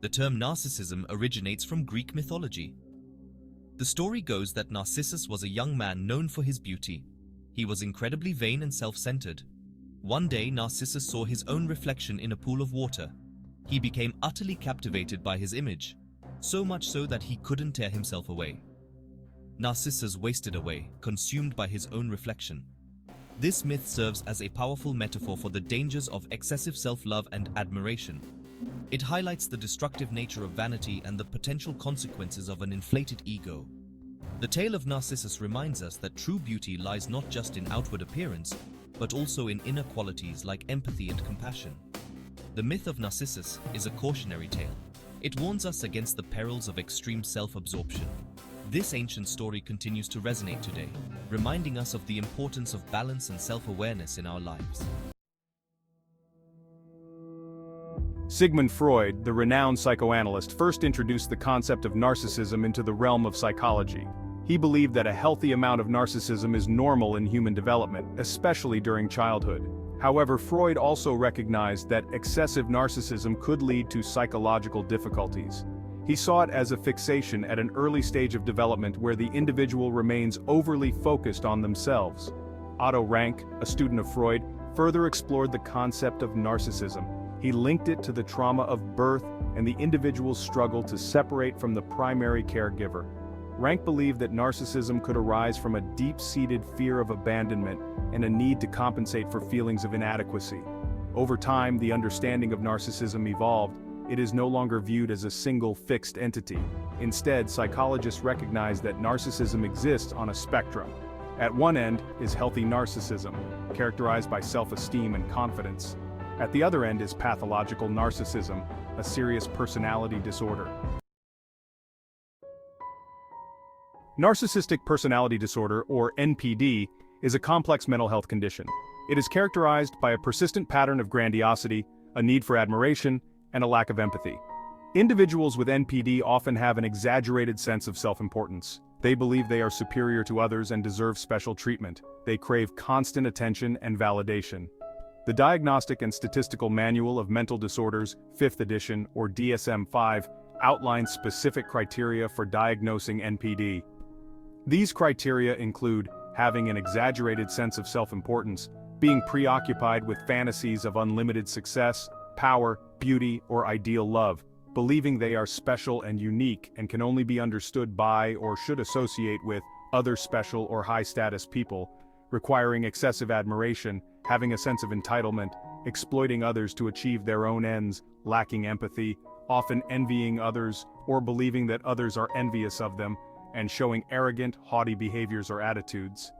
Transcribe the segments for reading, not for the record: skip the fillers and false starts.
The term narcissism originates from Greek mythology. The story goes that Narcissus was a young man known for his beauty. He was incredibly vain and self-centered. One day, Narcissus saw his own reflection in a pool of water. He became utterly captivated by his image, so much so that he couldn't tear himself away. Narcissus wasted away, consumed by his own reflection. This myth serves as a powerful metaphor for the dangers of excessive self-love and admiration. It highlights the destructive nature of vanity and the potential consequences of an inflated ego. The tale of Narcissus reminds us that true beauty lies not just in outward appearance, but also in inner qualities like empathy and compassion. The myth of Narcissus is a cautionary tale. It warns us against the perils of extreme self-absorption. This ancient story continues to resonate today, reminding us of the importance of balance and self-awareness in our lives. Sigmund Freud, the renowned psychoanalyst, first introduced the concept of narcissism into the realm of psychology. He believed that a healthy amount of narcissism is normal in human development, especially during childhood. However, Freud also recognized that excessive narcissism could lead to psychological difficulties. He saw it as a fixation at an early stage of development where the individual remains overly focused on themselves. Otto Rank, a student of Freud, further explored the concept of narcissism. He linked it to the trauma of birth and the individual's struggle to separate from the primary caregiver. Rank believed that narcissism could arise from a deep-seated fear of abandonment and a need to compensate for feelings of inadequacy. Over time, the understanding of narcissism evolved. It is no longer viewed as a single fixed entity. Instead, psychologists recognize that narcissism exists on a spectrum. At one end is healthy narcissism, characterized by self-esteem and confidence. At the other end is pathological narcissism, a serious personality disorder. Narcissistic personality disorder, or NPD, is a complex mental health condition. It is characterized by a persistent pattern of grandiosity, a need for admiration, and a lack of empathy. Individuals with NPD often have an exaggerated sense of self-importance. They believe they are superior to others and deserve special treatment. They crave constant attention and validation. The Diagnostic and Statistical Manual of Mental Disorders, 5th edition, or DSM-5, outlines specific criteria for diagnosing NPD. These criteria include having an exaggerated sense of self-importance, being preoccupied with fantasies of unlimited success, power, beauty, or ideal love, believing they are special and unique and can only be understood by or should associate with other special or high-status people, requiring excessive admiration, having a sense of entitlement, exploiting others to achieve their own ends, lacking empathy, often envying others or believing that others are envious of them, and showing arrogant, haughty behaviors or attitudes.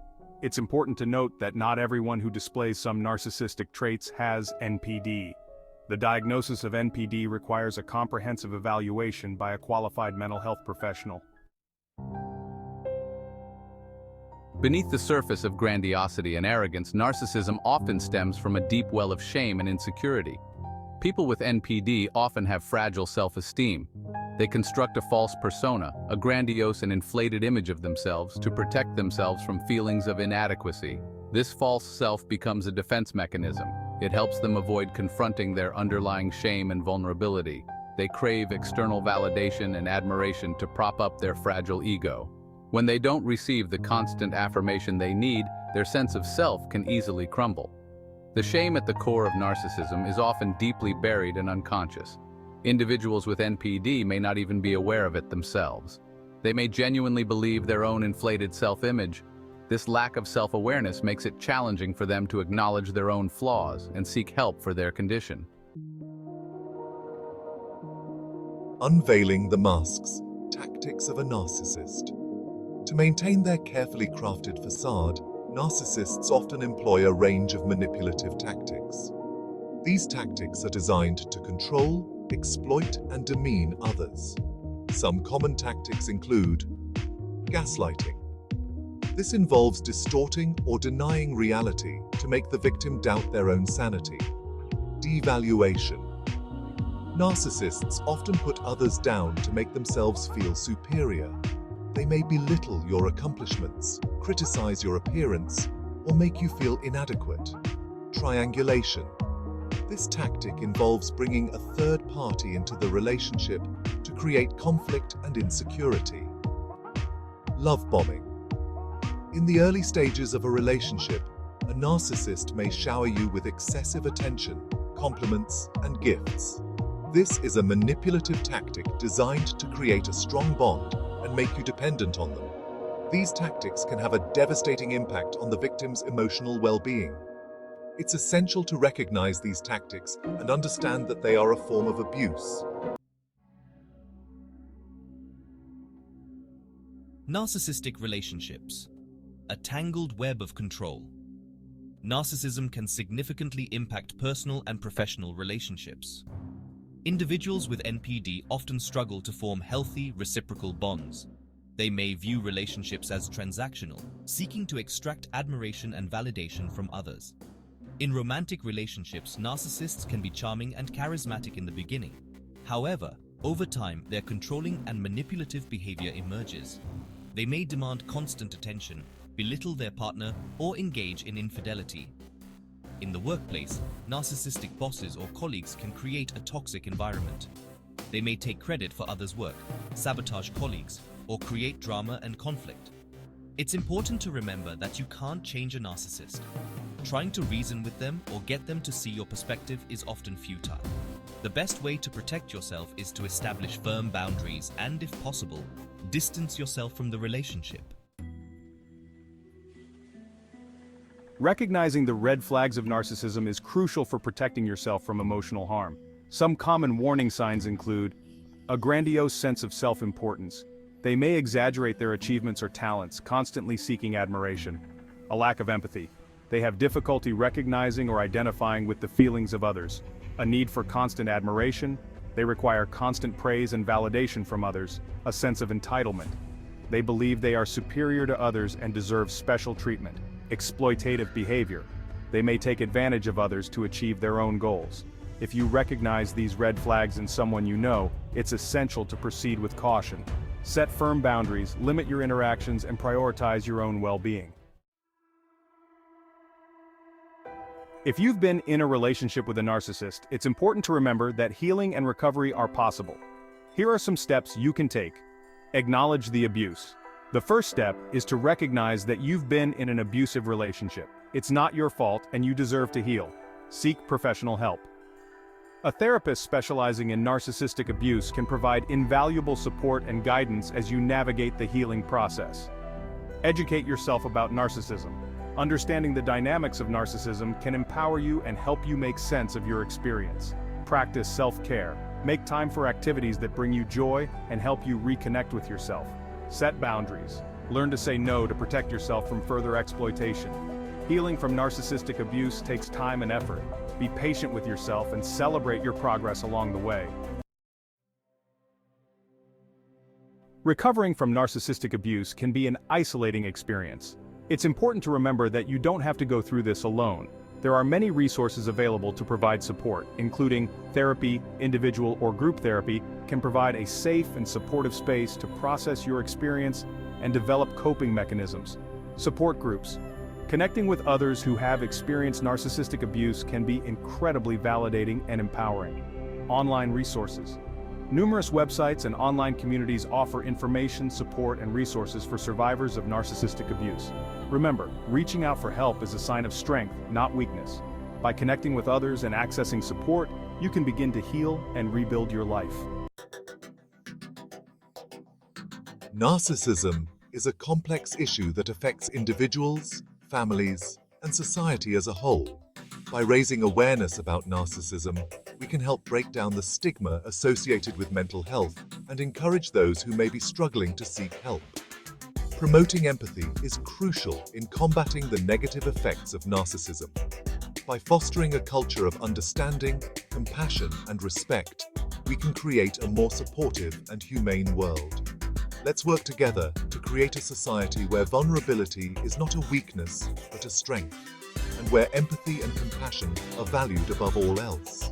It's important to note that not everyone who displays some narcissistic traits has NPD. The diagnosis of NPD requires a comprehensive evaluation by a qualified mental health professional. Beneath the surface of grandiosity and arrogance, narcissism often stems from a deep well of shame and insecurity. People with NPD often have fragile self-esteem. They construct a false persona, a grandiose and inflated image of themselves, to protect themselves from feelings of inadequacy. This false self becomes a defense mechanism. It helps them avoid confronting their underlying shame and vulnerability. They crave external validation and admiration to prop up their fragile ego. When they don't receive the constant affirmation they need, their sense of self can easily crumble. The shame at the core of narcissism is often deeply buried and unconscious. Individuals with NPD may not even be aware of it themselves. They may genuinely believe their own inflated self-image. This lack of self-awareness makes it challenging for them to acknowledge their own flaws and seek help for their condition. Unveiling the masks, tactics of a narcissist. To maintain their carefully crafted facade, narcissists often employ a range of manipulative tactics. These tactics are designed to control, exploit, and demean others. Some common tactics include gaslighting. This involves distorting or denying reality to make the victim doubt their own sanity. Devaluation. Narcissists often put others down to make themselves feel superior. They may belittle your accomplishments, criticize your appearance, or make you feel inadequate. Triangulation. This tactic involves bringing a third party into the relationship to create conflict and insecurity. Love bombing. In the early stages of a relationship, a narcissist may shower you with excessive attention, compliments, and gifts. This is a manipulative tactic designed to create a strong bond and make you dependent on them. These tactics can have a devastating impact on the victim's emotional well-being. It's essential to recognize these tactics and understand that they are a form of abuse. Narcissistic relationships. A tangled web of control. Narcissism can significantly impact personal and professional relationships. Individuals with NPD often struggle to form healthy, reciprocal bonds. They may view relationships as transactional, seeking to extract admiration and validation from others. In romantic relationships, narcissists can be charming and charismatic in the beginning. However, over time, their controlling and manipulative behavior emerges. They may demand constant attention, belittle their partner, or engage in infidelity. In the workplace, narcissistic bosses or colleagues can create a toxic environment. They may take credit for others' work, sabotage colleagues, or create drama and conflict. It's important to remember that you can't change a narcissist. Trying to reason with them or get them to see your perspective is often futile. The best way to protect yourself is to establish firm boundaries and, if possible, distance yourself from the relationship. Recognizing the red flags of narcissism is crucial for protecting yourself from emotional harm. Some common warning signs include a grandiose sense of self-importance. They may exaggerate their achievements or talents, constantly seeking admiration. A lack of empathy. They have difficulty recognizing or identifying with the feelings of others. A need for constant admiration. They require constant praise and validation from others. A sense of entitlement. They believe they are superior to others and deserve special treatment. Exploitative behavior. They may take advantage of others to achieve their own goals. If you recognize these red flags in someone you know, it's essential to proceed with caution. Set firm boundaries, limit your interactions, and prioritize your own well-being. If you've been in a relationship with a narcissist, it's important to remember that healing and recovery are possible. Here are some steps you can take. Acknowledge the abuse. The first step is to recognize that you've been in an abusive relationship. It's not your fault and you deserve to heal. Seek professional help. A therapist specializing in narcissistic abuse can provide invaluable support and guidance as you navigate the healing process. Educate yourself about narcissism. Understanding the dynamics of narcissism can empower you and help you make sense of your experience. Practice self-care. Make time for activities that bring you joy and help you reconnect with yourself. Set boundaries. Learn to say no to protect yourself from further exploitation. Healing from narcissistic abuse takes time and effort. Be patient with yourself and celebrate your progress along the way. Recovering from narcissistic abuse can be an isolating experience. It's important to remember that you don't have to go through this alone. There are many resources available to provide support, including therapy, individual or group therapy, can provide a safe and supportive space to process your experience and develop coping mechanisms. Support groups. Connecting with others who have experienced narcissistic abuse can be incredibly validating and empowering. Online resources. Numerous websites and online communities offer information, support, and resources for survivors of narcissistic abuse. Remember, reaching out for help is a sign of strength, not weakness. By connecting with others and accessing support, you can begin to heal and rebuild your life. Narcissism is a complex issue that affects individuals, families, and society as a whole. By raising awareness about narcissism, we can help break down the stigma associated with mental health and encourage those who may be struggling to seek help. Promoting empathy is crucial in combating the negative effects of narcissism. By fostering a culture of understanding, compassion, and respect, we can create a more supportive and humane world. Let's work together to create a society where vulnerability is not a weakness, but a strength, and where empathy and compassion are valued above all else.